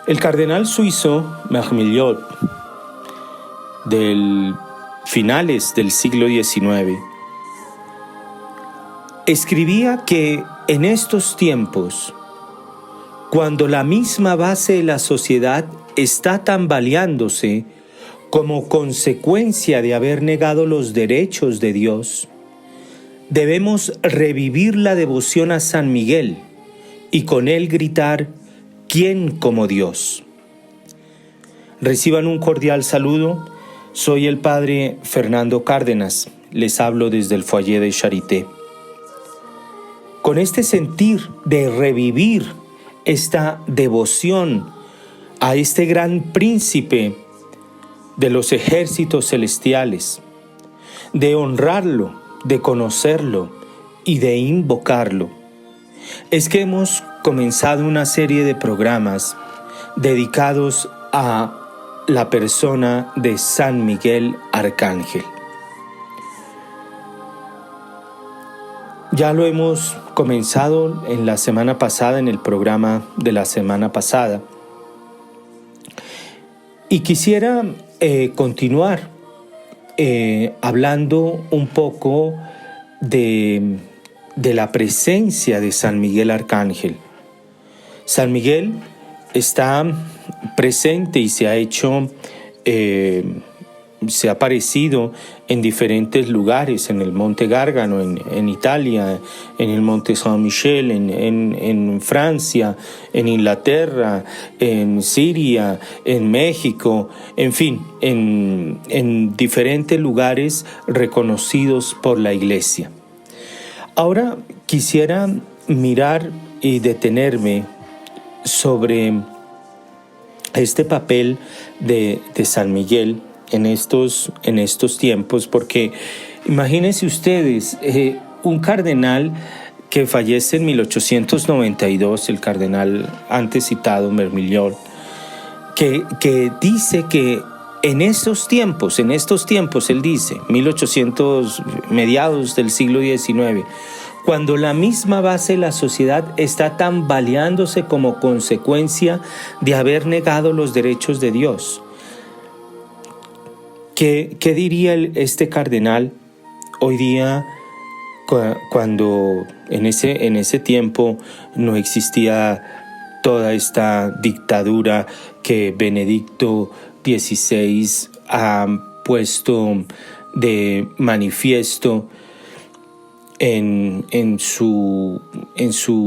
El cardenal suizo Mermillot, del finales del siglo XIX, escribía que en estos tiempos, cuando la misma base de la sociedad está tambaleándose como consecuencia de haber negado los derechos de Dios, debemos revivir la devoción a San Miguel y con él gritar: ¿quién como Dios? Reciban un cordial saludo. Soy el padre Fernando Cárdenas. Les hablo desde el foyer de Charité. Con este sentir de revivir esta devoción a este gran príncipe de los ejércitos celestiales, de honrarlo, de conocerlo y de invocarlo, es que hemos comenzado una serie de programas dedicados a la persona de San Miguel Arcángel. Ya lo hemos comenzado en la semana pasada, en el programa de la semana pasada, y quisiera continuar hablando un poco de la presencia de San Miguel Arcángel. San Miguel está presente y se ha aparecido en diferentes lugares, en el Monte Gárgano, en Italia, en el Monte Saint-Michel, en Francia, en Inglaterra, en Siria, en México, en fin, en diferentes lugares reconocidos por la Iglesia. Ahora quisiera mirar y detenerme sobre este papel de San Miguel en estos tiempos, porque imagínense ustedes, un cardenal que fallece en 1892, el cardenal antes citado Mermillot, que dice que en estos tiempos, él dice, 1800, mediados del siglo XIX, cuando la misma base de la sociedad está tambaleándose como consecuencia de haber negado los derechos de Dios. ¿Qué diría este cardenal hoy día, cuando en ese tiempo no existía toda esta dictadura que Benedicto XVI ha puesto de manifiesto en su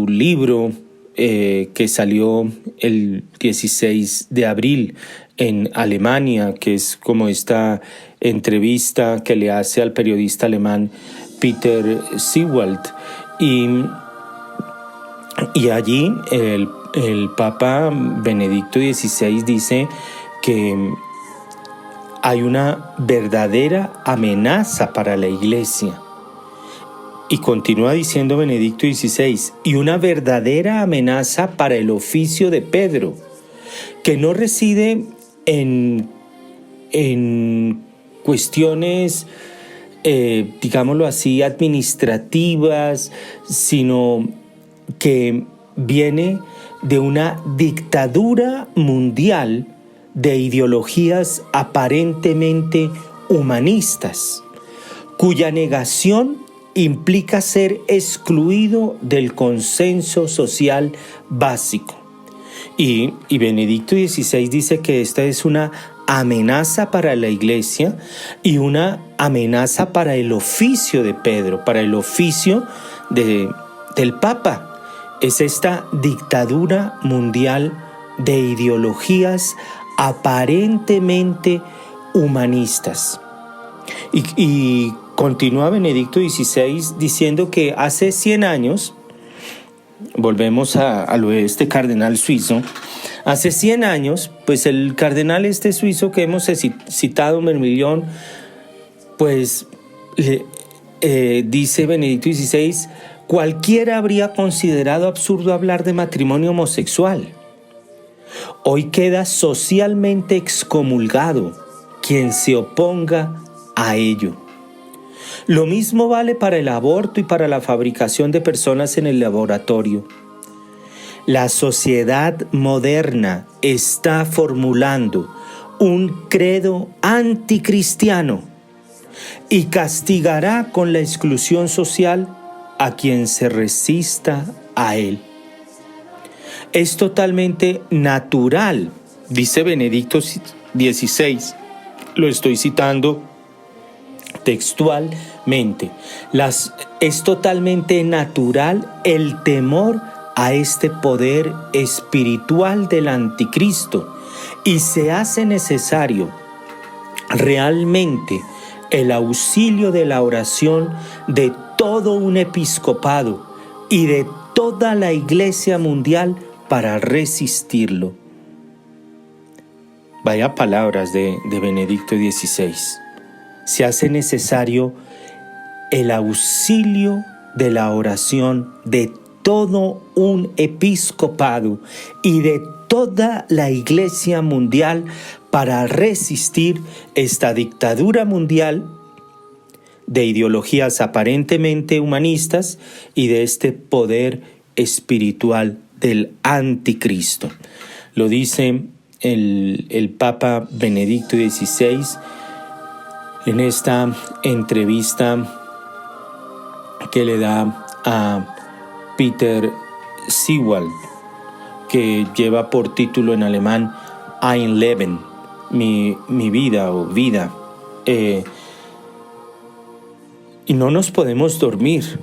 libro que salió el 16 de abril en Alemania, que es como esta entrevista que le hace al periodista alemán Peter Seewald. Y allí el Papa Benedicto XVI dice que hay una verdadera amenaza para la Iglesia. Y continúa diciendo Benedicto XVI, y una verdadera amenaza para el oficio de Pedro, que no reside en cuestiones, digámoslo así, administrativas, sino que viene de una dictadura mundial de ideologías aparentemente humanistas, cuya negación implica ser excluido del consenso social básico. Y Benedicto XVI dice que esta es una amenaza para la Iglesia y una amenaza para el oficio de Pedro, para el oficio del Papa. Es esta dictadura mundial de ideologías aparentemente humanistas. Y continúa Benedicto XVI diciendo que hace 100 años, volvemos a lo de este cardenal suizo, hace 100 años, pues el cardenal suizo que hemos citado, Mermillot, pues dice Benedicto XVI, cualquiera habría considerado absurdo hablar de matrimonio homosexual. Hoy queda socialmente excomulgado quien se oponga a ello. Lo mismo vale para el aborto y para la fabricación de personas en el laboratorio. La sociedad moderna está formulando un credo anticristiano y castigará con la exclusión social a quien se resista a él. Es totalmente natural, dice Benedicto XVI, lo estoy citando textualmente, es totalmente natural el temor a este poder espiritual del anticristo y se hace necesario realmente el auxilio de la oración de todo un episcopado y de toda la Iglesia mundial para resistirlo. Vaya palabras de Benedicto XVI. Se hace necesario el auxilio de la oración de todo un episcopado y de toda la Iglesia mundial para resistir esta dictadura mundial de ideologías aparentemente humanistas y de este poder espiritual del anticristo. Lo dice el Papa Benedicto XVI en esta entrevista que le da a Peter Sewald, que lleva por título en alemán Ein Leben, mi vida o vida. Y no nos podemos dormir.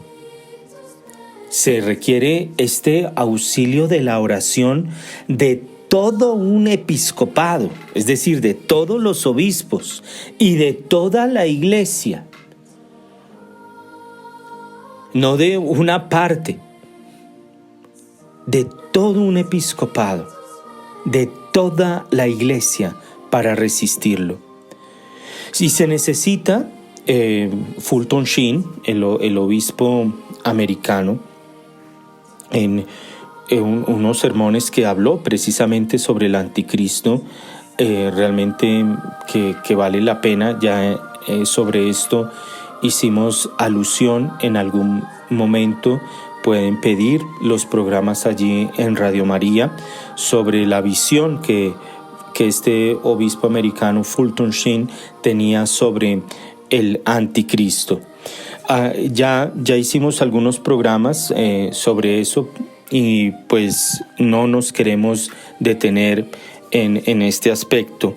Se requiere este auxilio de la oración de todo un episcopado, es decir, de todos los obispos y de toda la Iglesia, no de una parte, de todo un episcopado, de toda la Iglesia para resistirlo. Si se necesita, Fulton Sheen, el obispo americano, en unos sermones que habló precisamente sobre el anticristo, realmente que vale la pena. Ya sobre esto hicimos alusión en algún momento. Pueden pedir los programas allí en Radio María sobre la visión que este obispo americano Fulton Sheen tenía sobre el anticristo. Ya hicimos algunos programas sobre eso y pues no nos queremos detener en este aspecto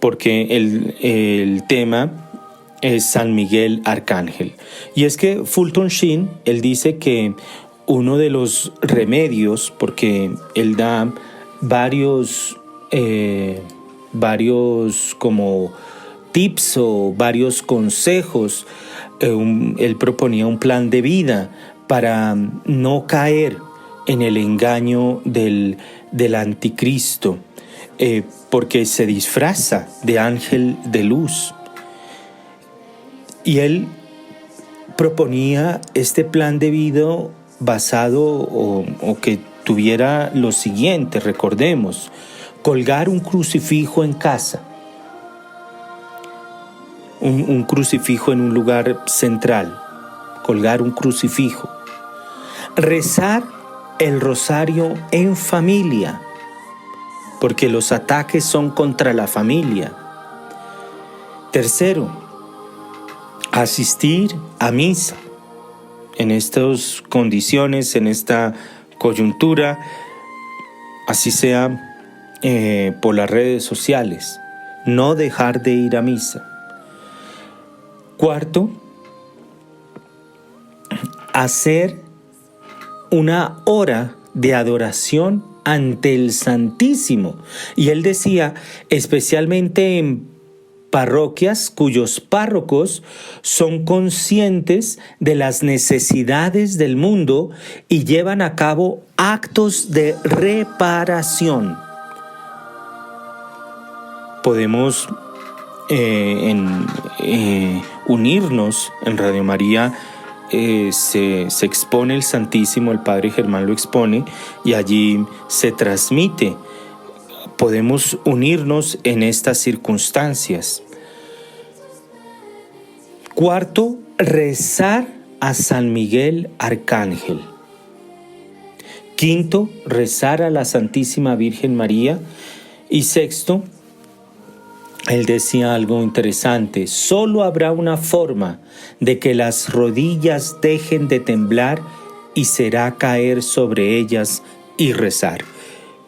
porque el tema es San Miguel Arcángel. Y es que Fulton Sheen, él dice que uno de los remedios, porque él da varios como tips o varios consejos, él proponía un plan de vida para no caer en el engaño del anticristo, porque se disfraza de ángel de luz. Y él proponía este plan de vida basado o que tuviera lo siguiente, recordemos: colgar un crucifijo en casa, un crucifijo en un lugar central, colgar un crucifijo, rezar el rosario en familia, porque los ataques son contra la familia. Tercero, asistir a misa. En estas condiciones, en esta coyuntura, así sea por las redes sociales, no dejar de ir a misa. Cuarto, hacer una hora de adoración ante el Santísimo. Y él decía, especialmente en parroquias cuyos párrocos son conscientes de las necesidades del mundo y llevan a cabo actos de reparación. Podemos unirnos en Radio María. Se expone el Santísimo, el Padre Germán lo expone y allí se transmite. Podemos unirnos en estas circunstancias. Cuarto, rezar a San Miguel Arcángel, Quinto, rezar a la Santísima Virgen María. Y sexto, él decía algo interesante: solo habrá una forma de que las rodillas dejen de temblar y será caer sobre ellas y rezar.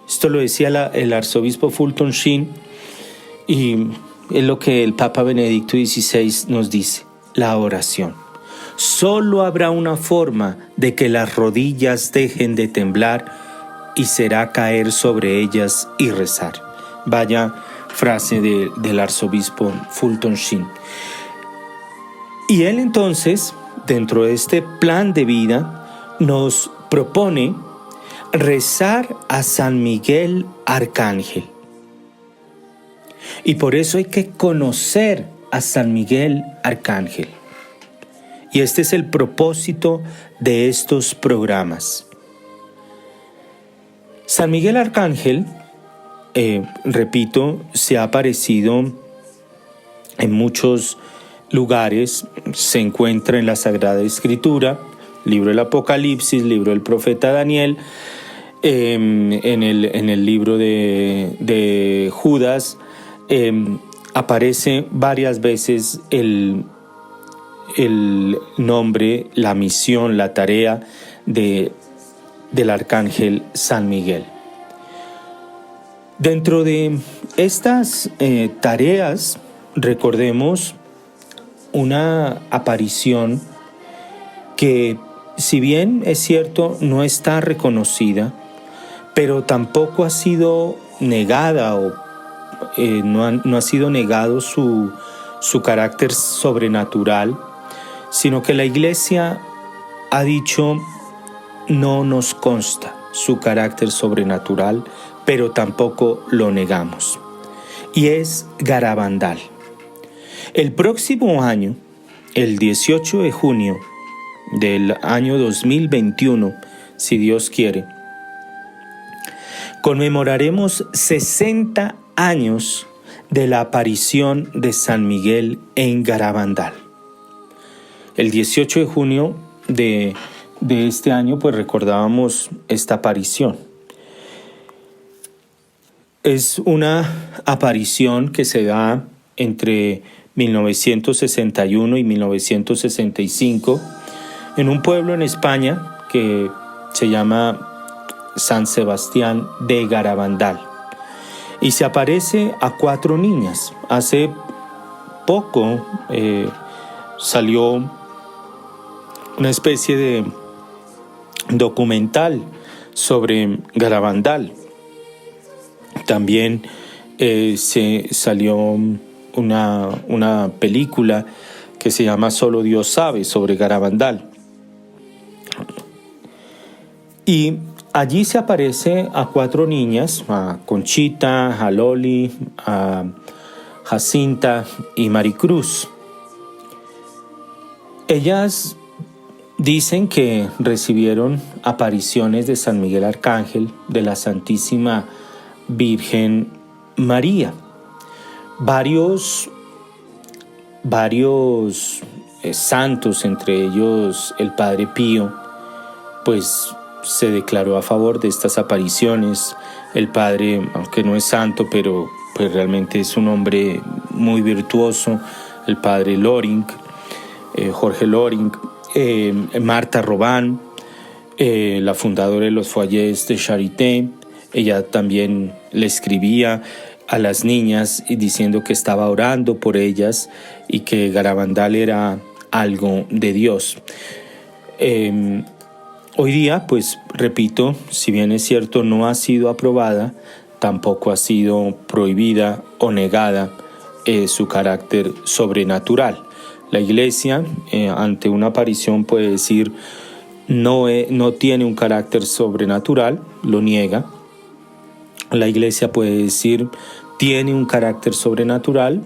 Esto lo decía el arzobispo Fulton Sheen, y es lo que el Papa Benedicto XVI nos dice: la oración. Solo habrá una forma de que las rodillas dejen de temblar y será caer sobre ellas y rezar. Vaya frase del arzobispo Fulton Sheen. Y él entonces, dentro de este plan de vida, nos propone rezar a San Miguel Arcángel. Y por eso hay que conocer a San Miguel Arcángel. Y este es el propósito de estos programas. San Miguel Arcángel, repito, se ha aparecido en muchos lugares. Se encuentra en la Sagrada Escritura, libro del Apocalipsis, libro del profeta Daniel, en el libro de Judas. Aparece varias veces el nombre, la misión, la tarea del arcángel San Miguel. Dentro de estas tareas, recordemos una aparición que, si bien es cierto, no está reconocida, pero tampoco ha sido negada o no ha sido negado su carácter sobrenatural, sino que la Iglesia ha dicho: no nos consta su carácter sobrenatural, pero tampoco lo negamos. Y es Garabandal. El próximo año, el 18 de junio del año 2021, si Dios quiere, conmemoraremos 60 años de la aparición de San Miguel en Garabandal. El 18 de junio de este año, pues recordábamos esta aparición. Es una aparición que se da entre 1961 y 1965 en un pueblo en España que se llama San Sebastián de Garabandal. Y se aparece a 4 niñas. Hace poco salió una especie de documental sobre Garabandal. También se salió una película que se llama Solo Dios sabe, sobre Garabandal. Y allí se aparece a 4 niñas, a Conchita, a Loli, a Jacinta y Maricruz. Ellas dicen que recibieron apariciones de San Miguel Arcángel, de la Santísima Virgen María. Varios santos, entre ellos el Padre Pío, pues se declaró a favor de estas apariciones. El padre, aunque no es santo, pero pues realmente es un hombre muy virtuoso, el padre Loring, Jorge Loring, Marta Robán, la fundadora de los foyers de Charité. Ella también le escribía a las niñas diciendo que estaba orando por ellas y que Garabandal era algo de Dios. Hoy día, pues repito, si bien es cierto no ha sido aprobada, tampoco ha sido prohibida o negada su carácter sobrenatural. La Iglesia, ante una aparición, puede decir no tiene un carácter sobrenatural, lo niega. La Iglesia puede decir tiene un carácter sobrenatural,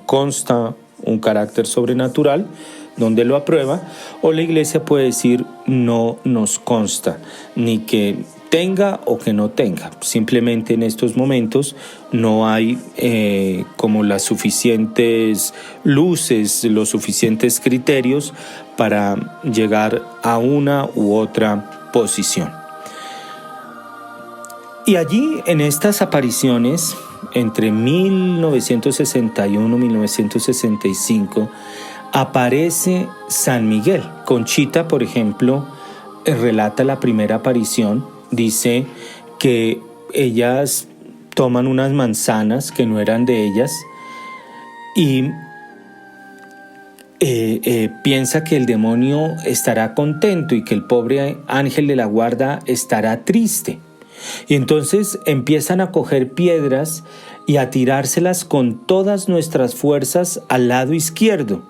consta un carácter sobrenatural, donde lo aprueba, o la Iglesia puede decir no nos consta, ni que tenga o que no tenga. Simplemente en estos momentos no hay como las suficientes luces, los suficientes criterios para llegar a una u otra posición. Y allí, en estas apariciones, entre 1961 y 1965, aparece San Miguel. Conchita, por ejemplo, relata la primera aparición. Dice que ellas toman unas manzanas que no eran de ellas y piensa que el demonio estará contento y que el pobre ángel de la guarda estará triste. Y entonces empiezan a coger piedras y a tirárselas con todas nuestras fuerzas al lado izquierdo.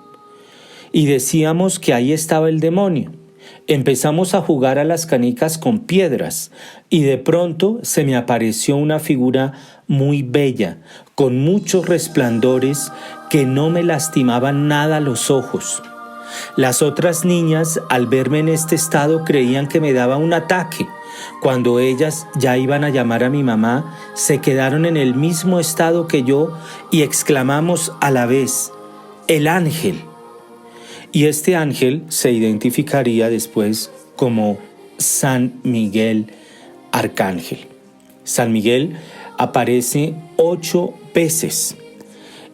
Y decíamos que ahí estaba el demonio. Empezamos a jugar a las canicas con piedras y de pronto se me apareció una figura muy bella, con muchos resplandores que no me lastimaban nada los ojos. Las otras niñas, al verme en este estado, creían que me daba un ataque. Cuando ellas ya iban a llamar a mi mamá, se quedaron en el mismo estado que yo y exclamamos a la vez: ¡el ángel! Y este ángel se identificaría después como San Miguel Arcángel. San Miguel aparece 8 veces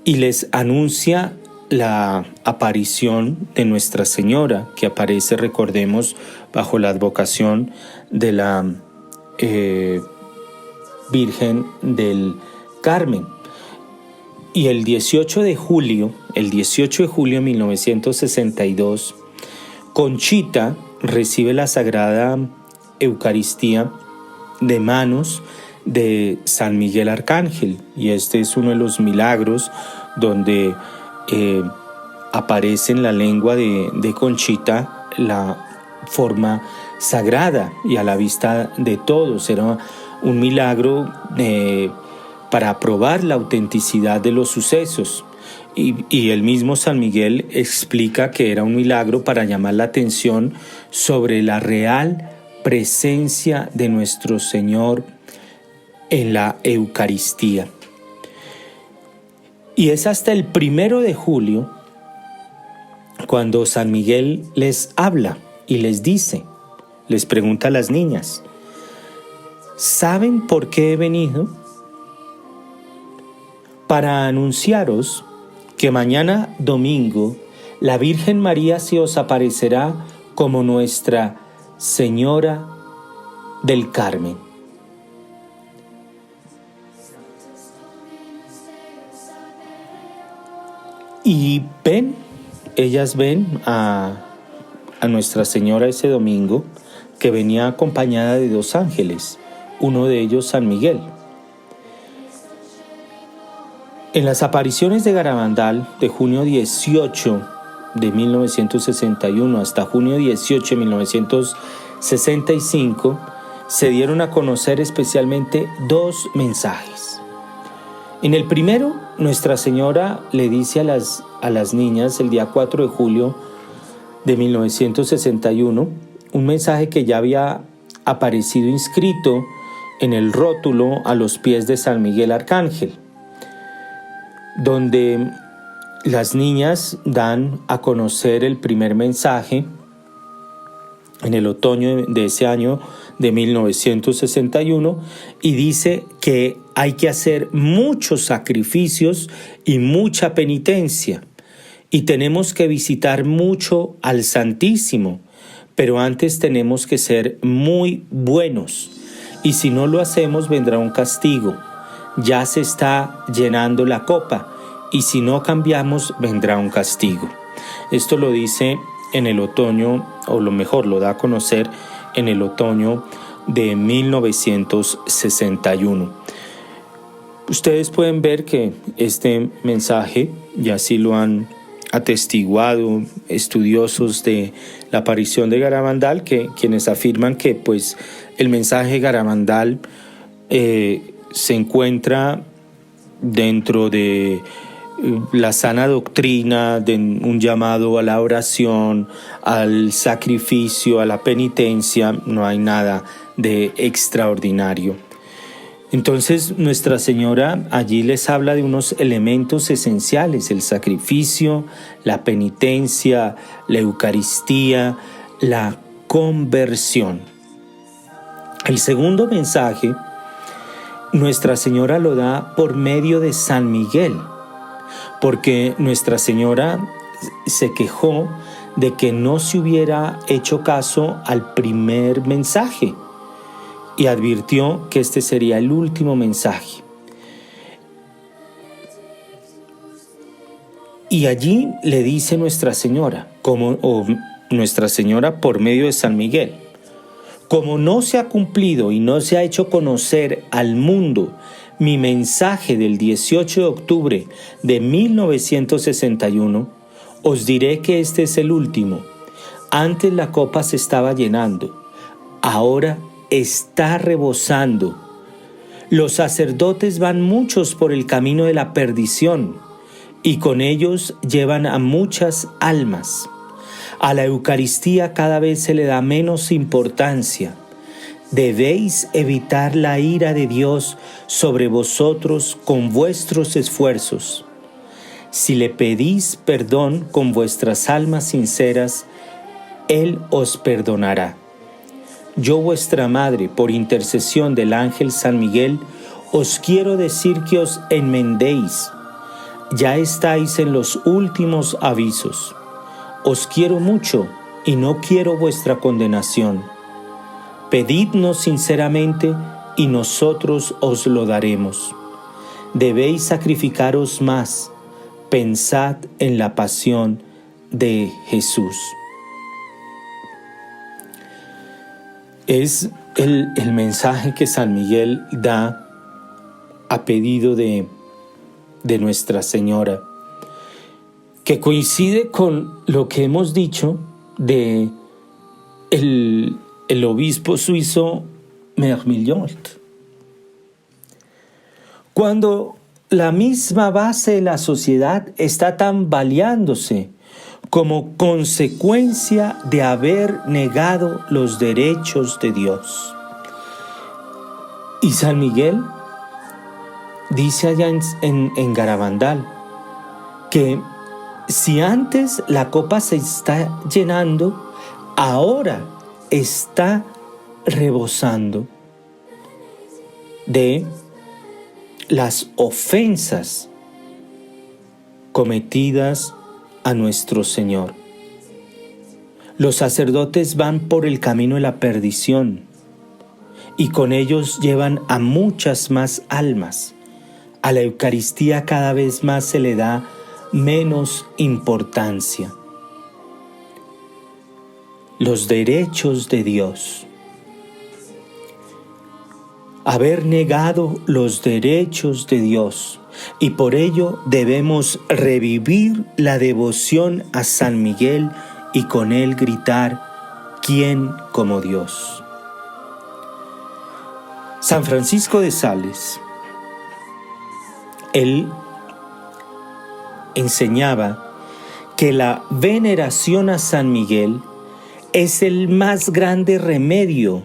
y les anuncia la aparición de Nuestra Señora, que aparece, recordemos, bajo la advocación de la Virgen del Carmen. Y el 18 de julio de 1962, Conchita recibe la Sagrada Eucaristía de manos de San Miguel Arcángel. Y este es uno de los milagros donde aparece en la lengua de Conchita la forma sagrada y a la vista de todos. Era un milagro para probar la autenticidad de los sucesos. Y el mismo San Miguel explica que era un milagro para llamar la atención sobre la real presencia de nuestro Señor en la Eucaristía. Y es hasta el 1 de julio cuando San Miguel les habla y les dice, les pregunta a las niñas: ¿saben por qué he venido? Para anunciaros que mañana domingo la Virgen María se os aparecerá como Nuestra Señora del Carmen. Y ellas ven a Nuestra Señora ese domingo, que venía acompañada de 2 ángeles, uno de ellos San Miguel. En las apariciones de Garabandal de junio 18 de 1961 hasta junio 18 de 1965, se dieron a conocer especialmente 2 mensajes. En el primero, Nuestra Señora le dice a las niñas el día 4 de julio de 1961, un mensaje que ya había aparecido inscrito en el rótulo a los pies de San Miguel Arcángel, donde las niñas dan a conocer el primer mensaje en el otoño de ese año de 1961, y dice que hay que hacer muchos sacrificios y mucha penitencia, y tenemos que visitar mucho al Santísimo, pero antes tenemos que ser muy buenos, y si no lo hacemos vendrá un castigo. Ya se está llenando la copa, y si no cambiamos vendrá un castigo. Esto lo dice en el otoño, o lo mejor lo da a conocer en el otoño de 1961. Ustedes pueden ver que este mensaje, y así lo han atestiguado estudiosos de la aparición de Garabandal, que quienes afirman que pues el mensaje de Garabandal se encuentra dentro de la sana doctrina, de un llamado a la oración, al sacrificio, a la penitencia. No hay nada de extraordinario. Entonces Nuestra Señora allí les habla de unos elementos esenciales: el sacrificio, la penitencia, la Eucaristía, la conversión. El segundo mensaje Nuestra Señora lo da por medio de San Miguel, porque Nuestra Señora se quejó de que no se hubiera hecho caso al primer mensaje y advirtió que este sería el último mensaje. Y allí le dice Nuestra Señora, Nuestra Señora por medio de San Miguel: como no se ha cumplido y no se ha hecho conocer al mundo mi mensaje del 18 de octubre de 1961, os diré que este es el último. Antes la copa se estaba llenando, ahora está rebosando. Los sacerdotes van muchos por el camino de la perdición, y con ellos llevan a muchas almas. A la Eucaristía cada vez se le da menos importancia. Debéis evitar la ira de Dios sobre vosotros con vuestros esfuerzos. Si le pedís perdón con vuestras almas sinceras, Él os perdonará. Yo, vuestra madre, por intercesión del ángel San Miguel, os quiero decir que os enmendéis. Ya estáis en los últimos avisos. Os quiero mucho y no quiero vuestra condenación. Pedidnos sinceramente y nosotros os lo daremos. Debéis sacrificaros más. Pensad en la pasión de Jesús. Es el mensaje que San Miguel da a pedido de Nuestra Señora, que coincide con lo que hemos dicho de el obispo suizo Mermillot. Cuando la misma base de la sociedad está tambaleándose como consecuencia de haber negado los derechos de Dios. Y San Miguel dice allá en Garabandal que si antes la copa se está llenando, ahora está rebosando de las ofensas cometidas a nuestro Señor. Los sacerdotes van por el camino de la perdición y con ellos llevan a muchas más almas. A la Eucaristía cada vez más se le da menos importancia. Los derechos de Dios. Haber negado los derechos de Dios, y por ello debemos revivir la devoción a San Miguel y con él gritar: ¿quién como Dios? San Francisco de Sales, él enseñaba que la veneración a San Miguel es el más grande remedio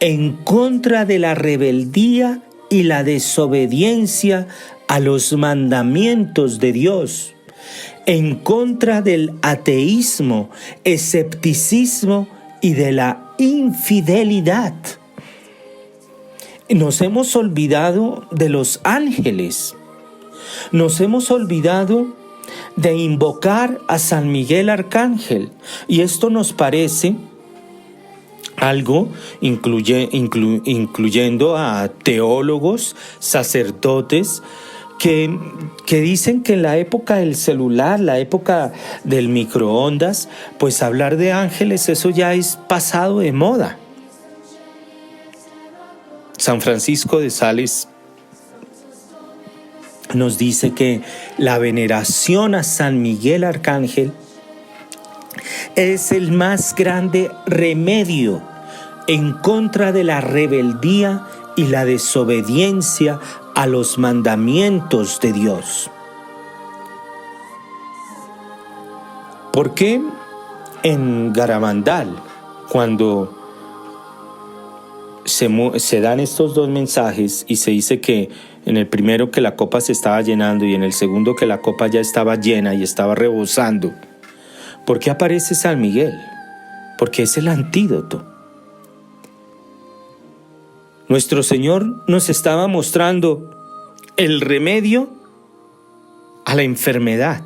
en contra de la rebeldía y la desobediencia a los mandamientos de Dios, en contra del ateísmo, escepticismo y de la infidelidad. Nos hemos olvidado de los ángeles, nos hemos olvidado de invocar a San Miguel Arcángel, y esto nos parece algo incluyendo a teólogos, sacerdotes, que dicen que en la época del celular, la época del microondas, pues hablar de ángeles, eso ya es pasado de moda. San Francisco de Sales nos dice que la veneración a San Miguel Arcángel es el más grande remedio en contra de la rebeldía y la desobediencia a los mandamientos de Dios. ¿Por qué en Garabandal, cuando se dan estos dos mensajes y se dice que en el primero que la copa se estaba llenando y en el segundo que la copa ya estaba llena y estaba rebosando, ¿por qué aparece San Miguel? Porque es el antídoto. Nuestro Señor nos estaba mostrando el remedio a la enfermedad.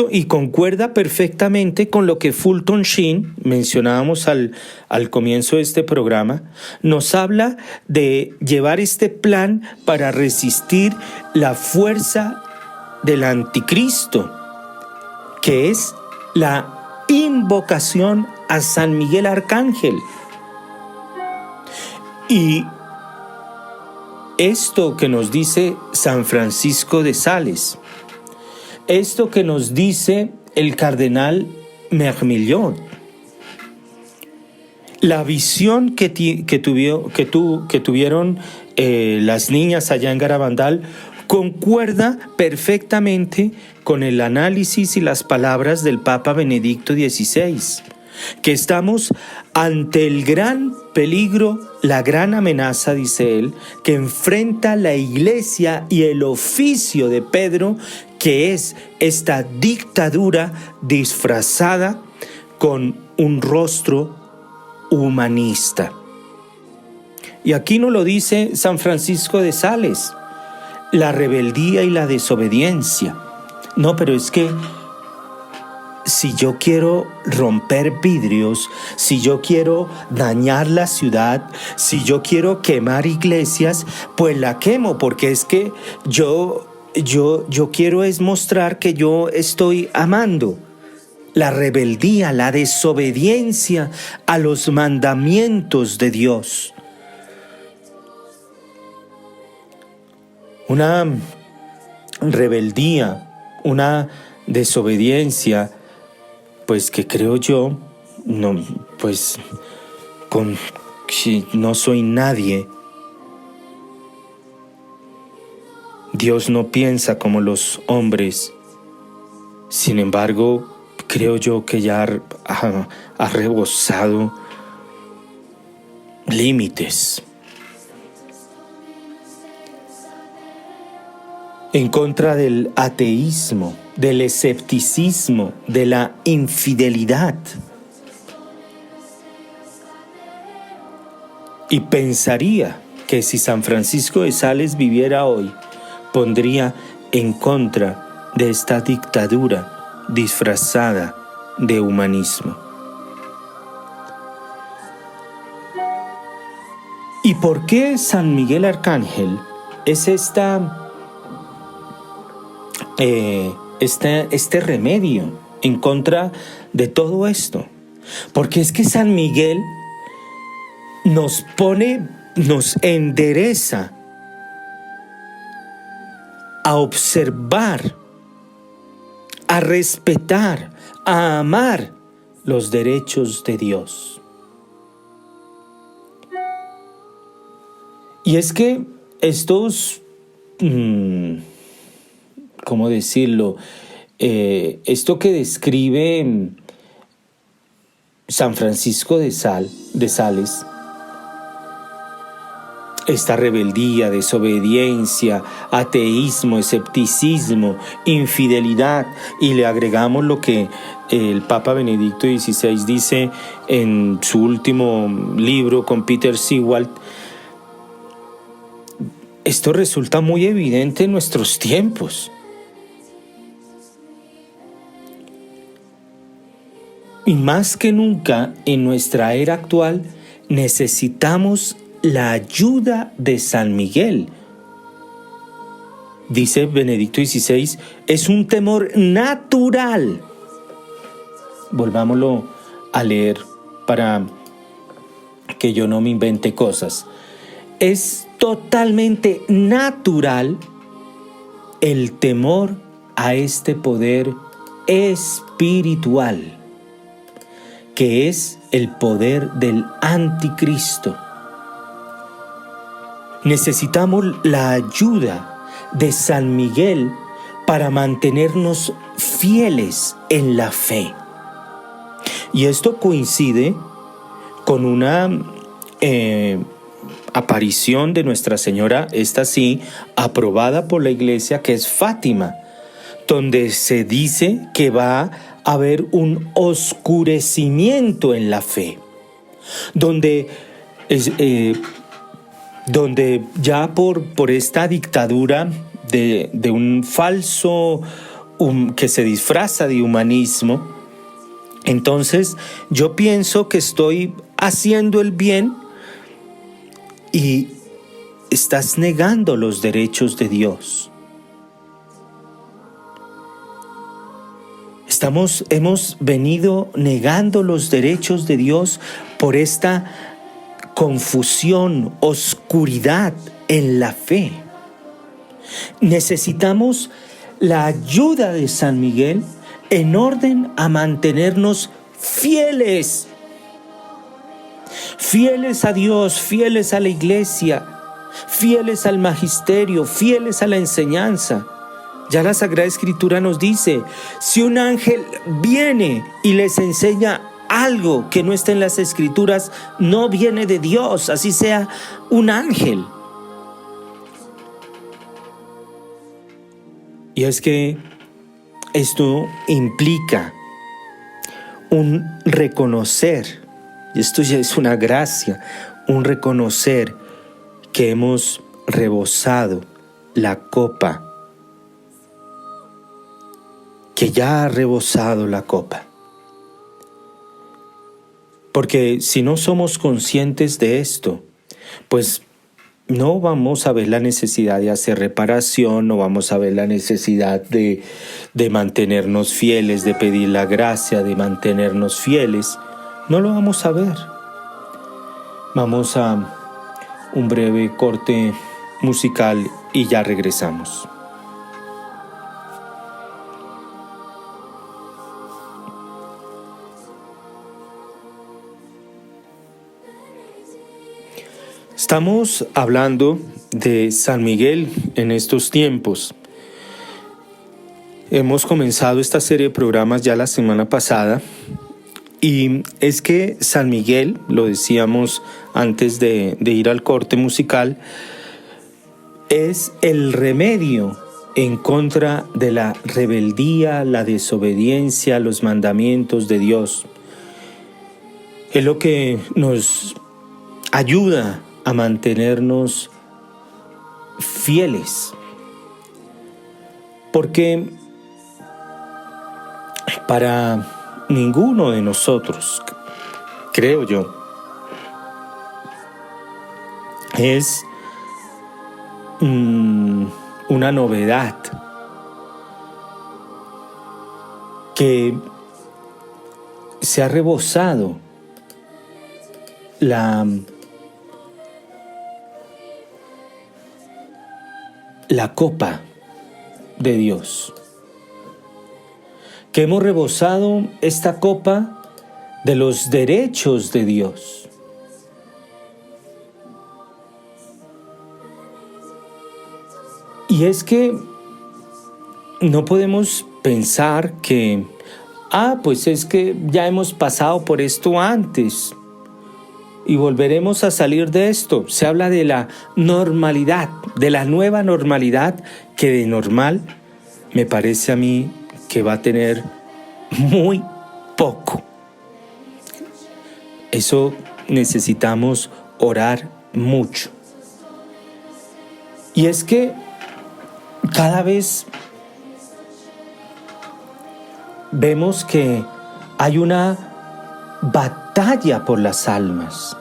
Y concuerda perfectamente con lo que Fulton Sheen, mencionábamos al comienzo de este programa, nos habla de llevar este plan para resistir la fuerza del anticristo, que es la invocación a San Miguel Arcángel. Y esto que nos dice San Francisco de Sales, esto que nos dice el cardenal Mermillon, la visión que tuvieron las niñas allá en Garabandal concuerda perfectamente con el análisis y las palabras del Papa Benedicto XVI, que estamos ante el gran peligro, la gran amenaza, dice él, que enfrenta la Iglesia y el oficio de Pedro, que es esta dictadura disfrazada con un rostro humanista. Y aquí nos lo dice San Francisco de Sales, la rebeldía y la desobediencia. No, pero es que si yo quiero romper vidrios, si yo quiero dañar la ciudad, si yo quiero quemar iglesias, pues la quemo, porque es que yo quiero es mostrar que yo estoy amando. La rebeldía, la desobediencia a los mandamientos de Dios. Una rebeldía, una desobediencia, pues que creo yo, si no soy nadie. Dios no piensa como los hombres. Sin embargo, creo yo que ya ha rebosado límites. En contra del ateísmo, del escepticismo, de la infidelidad. Y pensaría que si San Francisco de Sales viviera hoy, pondría en contra de esta dictadura disfrazada de humanismo. ¿Y por qué San Miguel Arcángel es este remedio en contra de todo esto? Porque es que San Miguel nos endereza a observar, a respetar, a amar los derechos de Dios. Y es que estos, ¿cómo decirlo? Esto que describe San Francisco de Sales, esta rebeldía, desobediencia, ateísmo, escepticismo, infidelidad, y le agregamos lo que el Papa Benedicto XVI dice en su último libro con Peter Sewald. Esto resulta muy evidente en nuestros tiempos. Y más que nunca en nuestra era actual necesitamos la ayuda de San Miguel. Dice Benedicto XVI, es un temor natural. Volvámoslo a leer para que yo no me invente cosas. Es totalmente natural el temor a este poder espiritual, que es el poder del anticristo. Necesitamos la ayuda de San Miguel para mantenernos fieles en la fe. Y esto coincide con una aparición de Nuestra Señora, esta sí, aprobada por la Iglesia, que es Fátima, donde se dice que va a haber un oscurecimiento en la fe. donde, donde ya por esta dictadura de un falso que se disfraza de humanismo, entonces yo pienso que estoy haciendo el bien y estás negando los derechos de Dios. Hemos venido negando los derechos de Dios por esta confusión, oscuridad en la fe. Necesitamos la ayuda de San Miguel en orden a mantenernos fieles. Fieles a Dios, fieles a la iglesia, fieles al magisterio, fieles a la enseñanza. Ya la Sagrada Escritura nos dice, si un ángel viene y les enseña algo que no está en las Escrituras, no viene de Dios, así sea un ángel. Y es que esto implica un reconocer, y esto ya es una gracia, un reconocer que hemos rebosado la copa, que ya ha rebosado la copa. Porque si no somos conscientes de esto, pues no vamos a ver la necesidad de hacer reparación, no vamos a ver la necesidad de mantenernos fieles, de pedir la gracia, de mantenernos fieles. No lo vamos a ver. Vamos a un breve corte musical y ya regresamos. Estamos hablando de San Miguel en estos tiempos. Hemos comenzado esta serie de programas ya la semana pasada y es que San Miguel, lo decíamos antes de ir al corte musical, es el remedio en contra de la rebeldía, la desobediencia a los mandamientos de Dios. Es lo que nos ayuda a mantenernos fieles. Porque para ninguno de nosotros, creo yo, es una novedad que se ha rebosado la copa de Dios, que hemos rebosado esta copa de los derechos de Dios. Y es que no podemos pensar que, pues es que ya hemos pasado por esto antes y volveremos a salir de esto. Se habla de la normalidad, de la nueva normalidad, que de normal me parece a mí que va a tener muy poco. Eso necesitamos orar mucho. Y es que cada vez vemos que hay una batalla por las almas.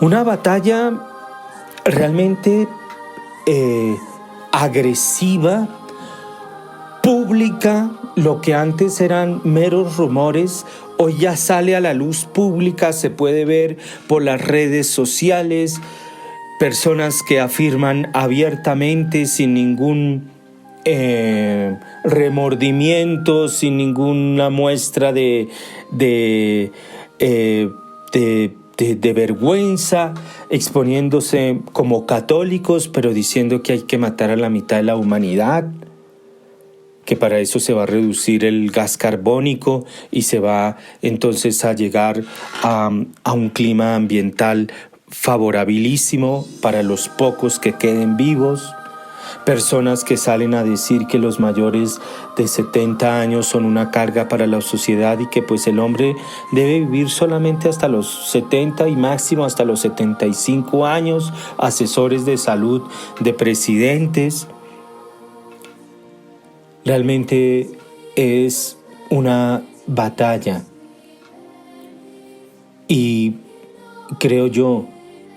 Una batalla realmente agresiva, pública. Lo que antes eran meros rumores, hoy ya sale a la luz pública, se puede ver por las redes sociales, personas que afirman abiertamente, sin ningún remordimiento, sin ninguna muestra de vergüenza, exponiéndose como católicos, pero diciendo que hay que matar a la mitad de la humanidad, que para eso se va a reducir el gas carbónico y se va entonces a llegar a un clima ambiental favorabilísimo para los pocos que queden vivos. Personas que salen a decir que los mayores de 70 años son una carga para la sociedad y que pues el hombre debe vivir solamente hasta los 70 y máximo hasta los 75 años, asesores de salud de presidentes. Realmente es una batalla y creo yo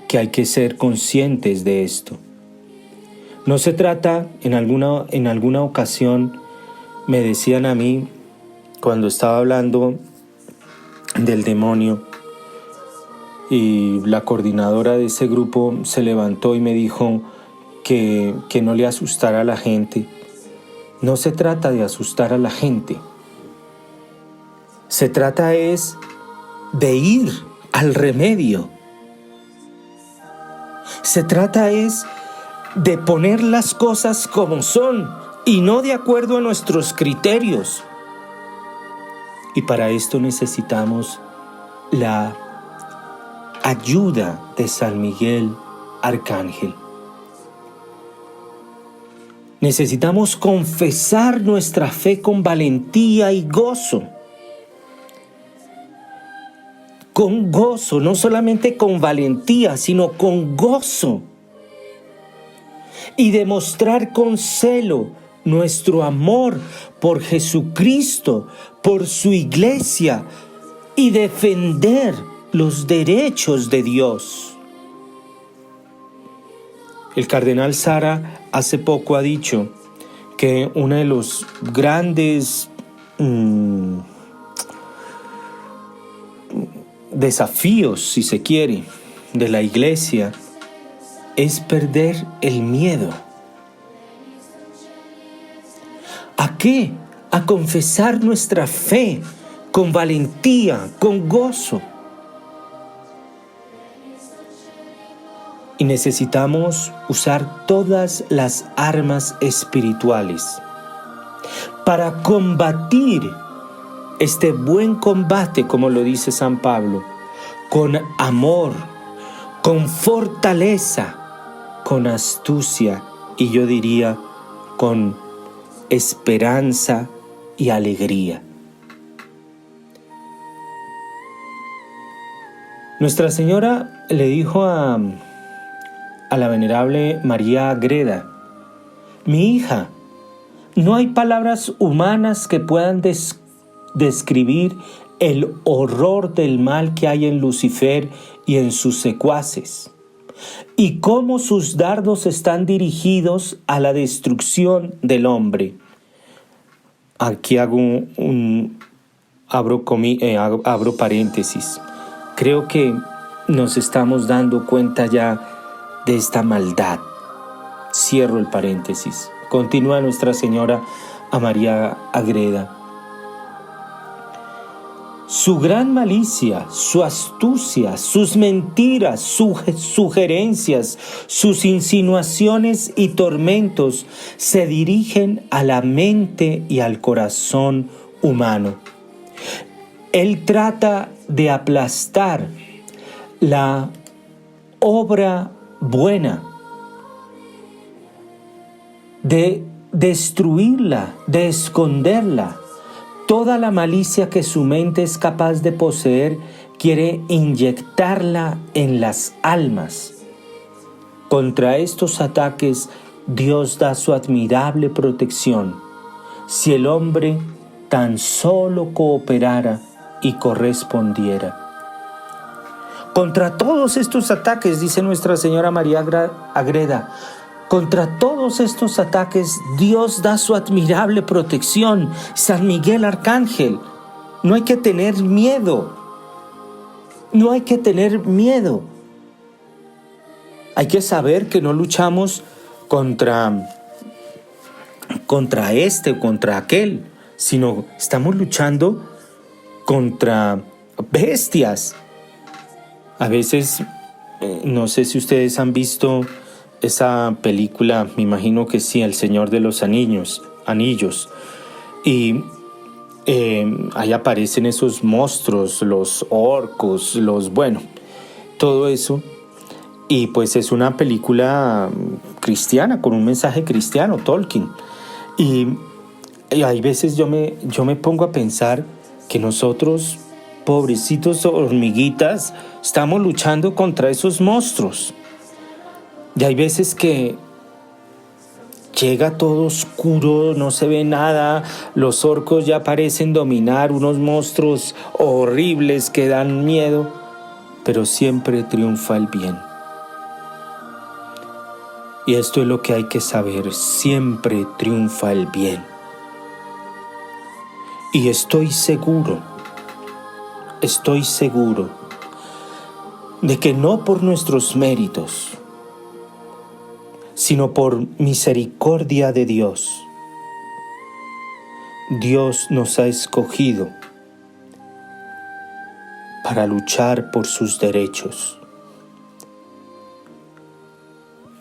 que hay que ser conscientes de esto. No se trata, en alguna ocasión me decían a mí, cuando estaba hablando del demonio, y la coordinadora de ese grupo se levantó y me dijo que no le asustara a la gente. No se trata de asustar a la gente. Se trata es de ir al remedio. Se trata es de poner las cosas como son y no de acuerdo a nuestros criterios. Y para esto necesitamos la ayuda de San Miguel Arcángel. Necesitamos confesar nuestra fe con valentía y gozo. Con gozo, no solamente con valentía, sino con gozo. Y demostrar con celo nuestro amor por Jesucristo, por su iglesia, y defender los derechos de Dios. El cardenal Sara hace poco ha dicho que uno de los grandes desafíos, si se quiere, de la iglesia es perder el miedo. ¿A qué? A confesar nuestra fe con valentía, con gozo. Y necesitamos usar todas las armas espirituales para combatir este buen combate, como lo dice San Pablo, con amor, con fortaleza, con astucia y yo diría con esperanza y alegría. Nuestra Señora le dijo a la venerable María Agreda: mi hija, no hay palabras humanas que puedan describir el horror del mal que hay en Lucifer y en sus secuaces, y cómo sus dardos están dirigidos a la destrucción del hombre. Aquí abro paréntesis. Creo que nos estamos dando cuenta ya de esta maldad. Cierro el paréntesis. Continúa Nuestra Señora a María Agreda. Su gran malicia, su astucia, sus mentiras, sus sugerencias, sus insinuaciones y tormentos se dirigen a la mente y al corazón humano. Él trata de aplastar la obra buena, de destruirla, de esconderla. Toda la malicia que su mente es capaz de poseer quiere inyectarla en las almas. Contra estos ataques Dios da su admirable protección, si el hombre tan solo cooperara y correspondiera. Contra todos estos ataques, dice Nuestra Señora María Agreda, contra todos estos ataques Dios da su admirable protección, San Miguel Arcángel. No hay que tener miedo. No hay que tener miedo. Hay que saber que no luchamos contra este o contra aquel, sino estamos luchando contra bestias. A veces, no sé si ustedes han visto esa película, me imagino que sí, El Señor de los Anillos. Y ahí aparecen esos monstruos, los orcos, todo eso. Y pues es una película cristiana, con un mensaje cristiano, Tolkien. Y hay veces yo me pongo a pensar que nosotros, pobrecitos hormiguitas, estamos luchando contra esos monstruos. Y hay veces que llega todo oscuro, no se ve nada, los orcos ya parecen dominar unos monstruos horribles que dan miedo, pero siempre triunfa el bien. Y esto es lo que hay que saber, siempre triunfa el bien. Y estoy seguro de que no por nuestros méritos, sino por misericordia de Dios, Dios nos ha escogido para luchar por sus derechos,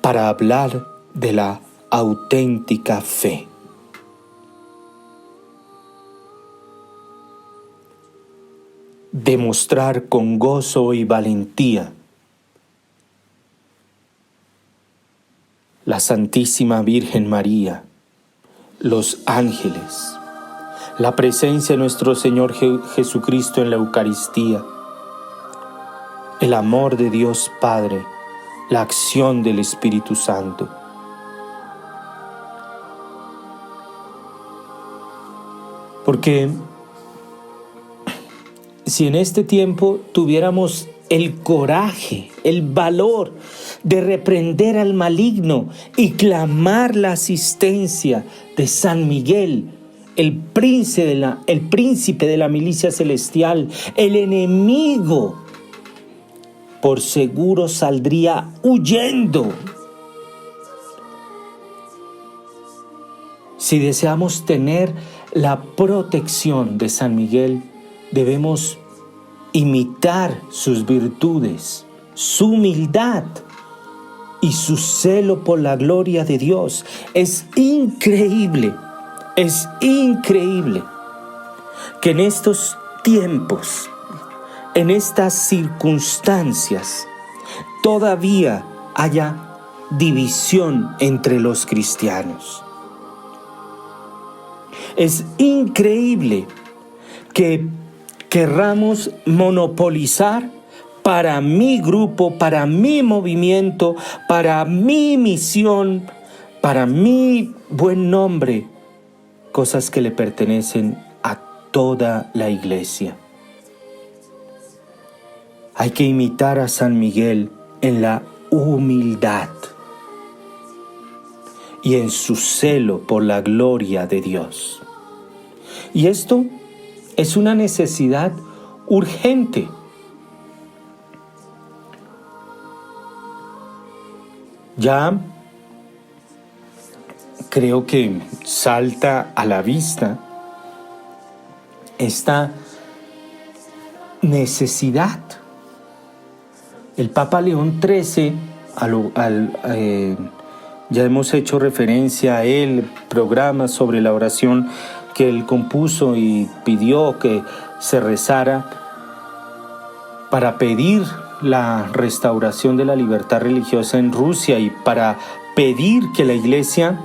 para hablar de la auténtica fe. Demostrar con gozo y valentía la Santísima Virgen María, los ángeles, la presencia de nuestro Señor Jesucristo en la Eucaristía, el amor de Dios Padre, la acción del Espíritu Santo. Porque si en este tiempo tuviéramos el coraje, el valor de reprender al maligno y clamar la asistencia de San Miguel, el príncipe de la milicia celestial, el enemigo, por seguro saldría huyendo. Si deseamos tener la protección de San Miguel, debemos imitar sus virtudes, su humildad y su celo por la gloria de Dios. Es increíble que en estos tiempos, en estas circunstancias, todavía haya división entre los cristianos. Es increíble que querramos monopolizar para mi grupo, para mi movimiento, para mi misión, para mi buen nombre, cosas que le pertenecen a toda la iglesia. Hay que imitar a San Miguel en la humildad y en su celo por la gloria de Dios. Y esto es una necesidad urgente. Ya creo que salta a la vista esta necesidad. El Papa León XIII, ya hemos hecho referencia a él, programas sobre la oración que él compuso y pidió que se rezara para pedir la restauración de la libertad religiosa en Rusia y para pedir que la iglesia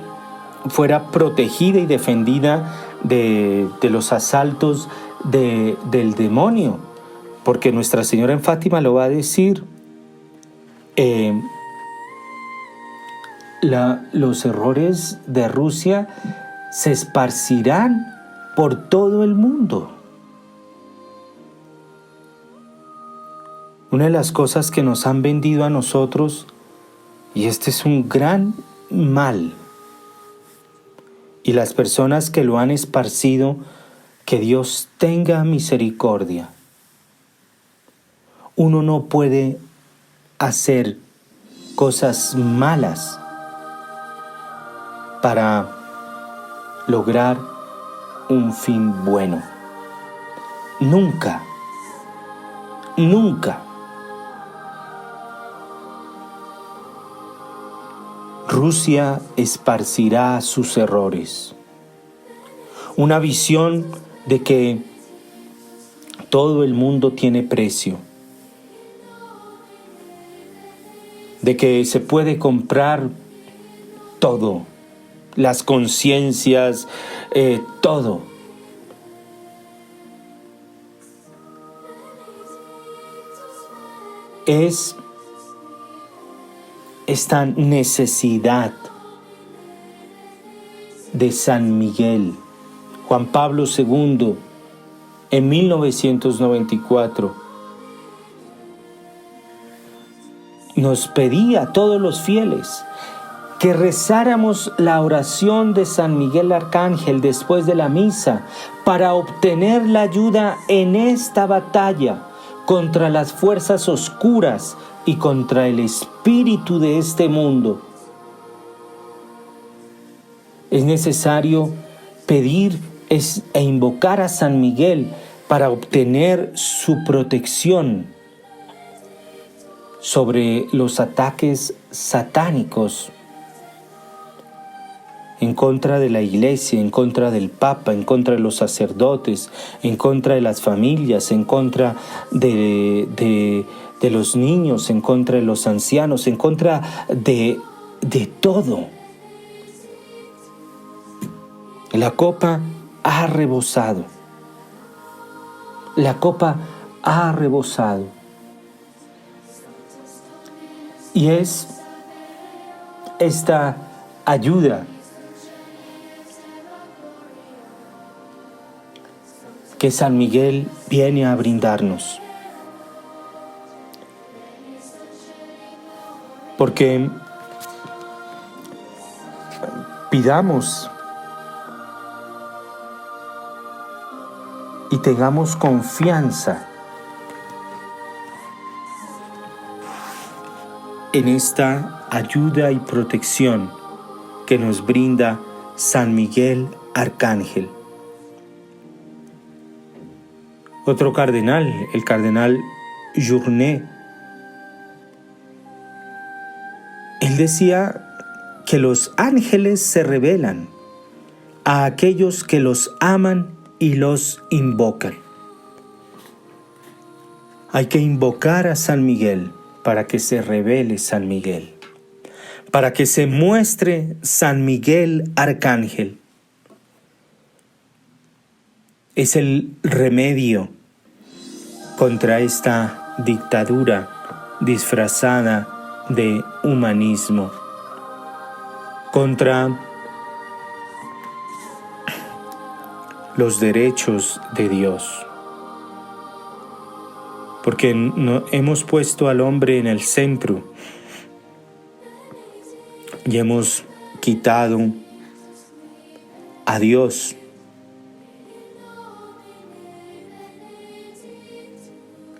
fuera protegida y defendida de los asaltos del demonio, porque Nuestra Señora en Fátima lo va a decir. Los errores de Rusia se esparcirán por todo el mundo. Una de las cosas que nos han vendido a nosotros, y este es un gran mal, y las personas que lo han esparcido, que Dios tenga misericordia. Uno no puede hacer cosas malas para lograr un fin bueno. Nunca. Rusia esparcirá sus errores. Una visión de que todo el mundo tiene precio. de que se puede comprar todo, las conciencias, todo. Es esta necesidad de San Miguel. Juan Pablo II, en 1994, nos pedía a todos los fieles que rezáramos la oración de San Miguel Arcángel después de la misa para obtener la ayuda en esta batalla contra las fuerzas oscuras y contra el espíritu de este mundo. Es necesario pedir e invocar a San Miguel para obtener su protección sobre los ataques satánicos en contra de la Iglesia, en contra del Papa, en contra de los sacerdotes, en contra de las familias, en contra de los niños, en contra de los ancianos, en contra de todo. La copa ha rebosado. La copa ha rebosado. Y es esta ayuda que San Miguel viene a brindarnos. Porque pidamos y tengamos confianza en esta ayuda y protección que nos brinda San Miguel Arcángel. Otro cardenal, el cardenal Journet, él decía que los ángeles se revelan a aquellos que los aman y los invocan. Hay que invocar a San Miguel para que se revele San Miguel, para que se muestre San Miguel Arcángel. Es el remedio contra esta dictadura disfrazada de humanismo, contra los derechos de Dios. Porque no, hemos puesto al hombre en el centro y hemos quitado a Dios.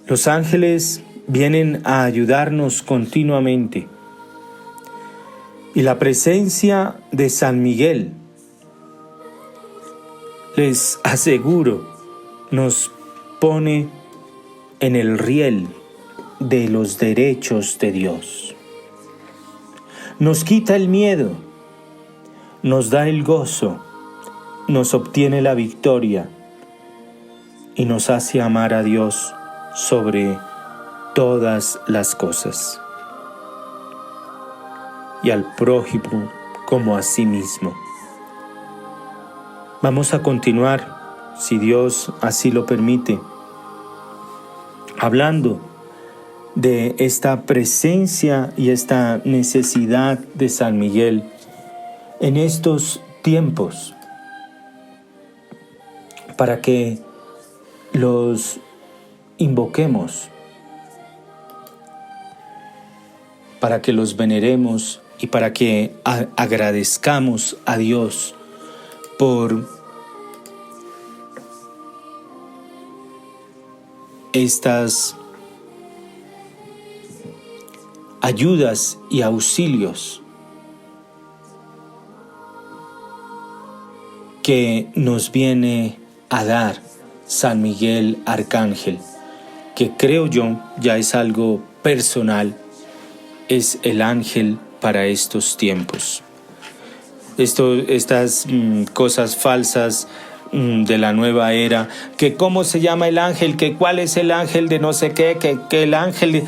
Los ángeles vienen a ayudarnos continuamente y la presencia de San Miguel, les aseguro, nos pone en el riel de los derechos de Dios. Nos quita el miedo, nos da el gozo, nos obtiene la victoria y nos hace amar a Dios sobre todas las cosas y al prójimo como a sí mismo. Vamos a continuar, si Dios así lo permite, hablando de esta presencia y esta necesidad de San Miguel en estos tiempos, para que los invoquemos, para que los veneremos y para que agradezcamos a Dios por estas ayudas y auxilios que nos viene a dar San Miguel Arcángel, que creo yo ya es algo personal, es el ángel para estos tiempos. Estas cosas falsas de la nueva era, que cómo se llama el ángel, que cuál es el ángel de no sé qué, que el ángel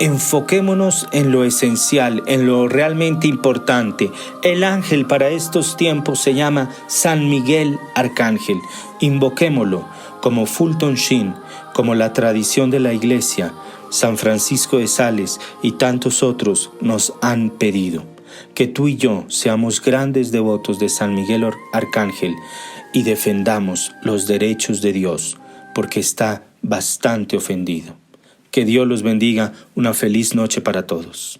Enfoquémonos en lo esencial, en lo realmente importante. El ángel para estos tiempos se llama San Miguel Arcángel. Invoquémoslo como Fulton Sheen, como la tradición de la Iglesia, San Francisco de Sales y tantos otros nos han pedido. Que tú y yo seamos grandes devotos de San Miguel Arcángel y defendamos los derechos de Dios, porque está bastante ofendido. Que Dios los bendiga. Una feliz noche para todos.